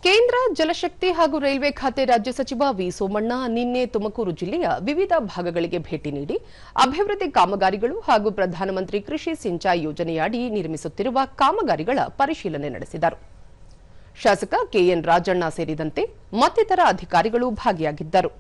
ಕೇಂದ್ರ ಜಲಶಕ್ತಿ ಹಾಗೂ ರೈಲ್ವೆ ಖಾತೆ ರಾಜ್ಯ ಸಚಿವ ವಿ ಸೋಮಣ್ಣ ನಿನ್ನೆ ತುಮಕೂರು ಜಿಲ್ಲೆಯ ವಿವಿಧ ಭಾಗಗಳಿಗೆ ಭೇಟಿ ನೀಡಿ ಅಭಿವೃದ್ಧಿ ಕಾಮಗಾರಿಗಳು ಹಾಗೂ ಪ್ರಧಾನಮಂತ್ರಿ ಕೃಷಿ ಸಿಂಚಾಯಿ ಯೋಜನೆಯಡಿ ನಿರ್ಮಿಸುತ್ತಿರುವ ಕಾಮಗಾರಿಗಳ ಪರಿಶೀಲನೆ ನಡೆಸಿದರು. ಶಾಸಕ ಕೆಎನ್ ರಾಜಣ್ಣ ಸೇರಿದಂತೆ ಮತ್ತಿತರ ಅಧಿಕಾರಿಗಳು ಭಾಗಿಯಾಗಿದ್ದರು.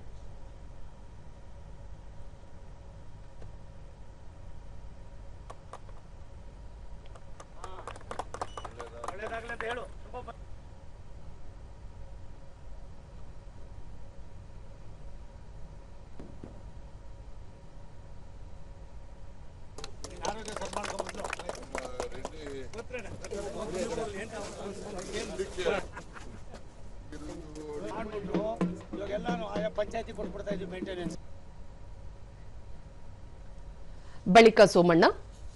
ಬಳಿಕ ಸೋಮಣ್ಣ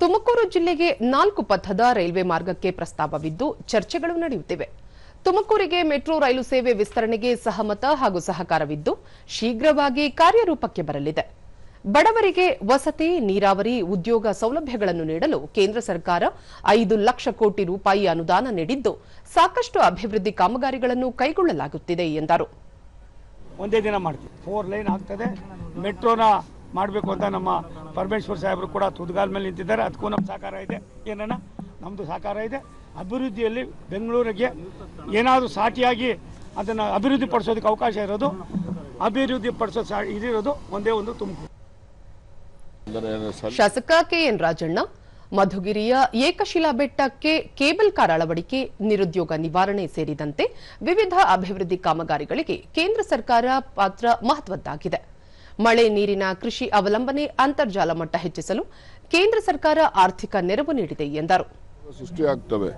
ತುಮಕೂರು ಜಿಲ್ಲೆಗೆ 4 ಪಥದ ರೈಲ್ವೆ ಮಾರ್ಗಕ್ಕೆ ಪ್ರಸ್ತಾವವಿದ್ದು ಚರ್ಚೆಗಳು ನಡೆಯುತ್ತಿವೆ. ತುಮಕೂರಿಗೆ ಮೆಟ್ರೋ ರೈಲು ಸೇವೆ ವಿಸ್ತರಣೆಗೆ ಸಹಮತ ಹಾಗೂ ಸಹಕಾರವಿದ್ದು ಶೀಘ್ರವಾಗಿ ಕಾರ್ಯರೂಪಕ್ಕೆ ಬರಲಿದೆ. ಬಡವರಿಗೆ ವಸತಿ, ನೀರಾವರಿ, ಉದ್ಯೋಗ ಸೌಲಭ್ಯಗಳನ್ನು ನೀಡಲು ಕೇಂದ್ರ ಸರ್ಕಾರ 5 ಲಕ್ಷ ಕೋಟಿ ರೂಪಾಯಿ ಅನುದಾನ ನೀಡಿದ್ದು ಸಾಕಷ್ಟು ಅಭಿವೃದ್ಧಿ ಕಾಮಗಾರಿಗಳನ್ನು ಕೈಗೊಳ್ಳಲಾಗುತ್ತಿದೆ ಎಂದರು. ಒಂದೇ ದಿನ ಮಾಡ್ತೀವಿ, 4 ಲೈನ್ ಆಗ್ತದೆ. ಮೆಟ್ರೋನ ಮಾಡಬೇಕು ಅಂತ ನಮ್ಮ ಪರಮೇಶ್ವರ್ ಸಾಹೇಬರು ಕೂಡ ತುದಿಗಾಲ ಮೇಲೆ ನಿಂತಿದ್ದಾರೆ. ಅದಕ್ಕೂ ನಮ್ಮ ಸಹಕಾರ ಇದೆ. ಏನನ್ನ ನಮ್ಮದು ಸಹಕಾರ ಇದೆ. ಅಭಿವೃದ್ಧಿಯಲ್ಲಿ ಬೆಂಗಳೂರಿಗೆ ಏನಾದರೂ ಸಾಟಿಯಾಗಿ ಅದನ್ನು ಅಭಿವೃದ್ಧಿ ಪಡಿಸೋದಕ್ಕೆ ಅವಕಾಶ ಇರೋದು, ಅಭಿವೃದ್ಧಿ ಪಡಿಸೋ ಇದಿರೋದು ಒಂದೇ ಒಂದು ತುಮಕೂರು. ಶಾಸಕ ಕೆಎನ್ ರಾಜಣ್ಣ ಮಧುಗಿರಿಯ ಏಕಶಿಲಾ ಬೆಟ್ಟಕ್ಕೆ ಕೇಬಲ್ ಕಾರ್ ಅಳವಡಿಕೆ, ನಿರುದ್ಯೋಗ ನಿವಾರಣೆ ಸೇರಿದಂತೆ ವಿವಿಧ ಅಭಿವೃದ್ಧಿ ಕಾಮಗಾರಿಗಳಿಗೆ ಕೇಂದ್ರ ಸರ್ಕಾರ ಪಾತ್ರ ಮಹತ್ವದ್ದಾಗಿದೆ. ಮಳೆ ನೀರಿನ ಕೃಷಿ ಅವಲಂಬನೆ ಅಂತರ್ಜಾಲ ಮಟ್ಟ ಹೆಚ್ಚಿಸಲು ಕೇಂದ್ರ ಸರ್ಕಾರ ಆರ್ಥಿಕ ನೆರವು ನೀಡಿದೆ ಎಂದರು. ಸೃಷ್ಟಿಯಾಗ್ತವೆ,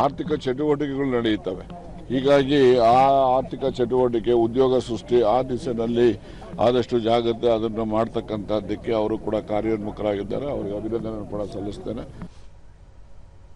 ಆರ್ಥಿಕ ಚಟುವಟಿಕೆಗಳು ನಡೆಯುತ್ತವೆ. ಹೀಗಾಗಿ ಆ ಆರ್ಥಿಕ ಚಟುವಟಿಕೆ, ಉದ್ಯೋಗ ಸೃಷ್ಟಿ ಆ ದಿಸೆಯಲ್ಲಿ ಆದಷ್ಟು ಜಾಗ್ರತೆ ಅದನ್ನು ಮಾಡ್ತಕ್ಕಂಥದ್ದಕ್ಕೆ ಅವರು ಕೂಡ ಕಾರ್ಯೋನ್ಮುಖರಾಗಿದ್ದಾರೆ. ಅವರಿಗೆ ಅಭಿನಂದನೆ ಕೂಡ ಸಲ್ಲಿಸ್ತೇನೆ.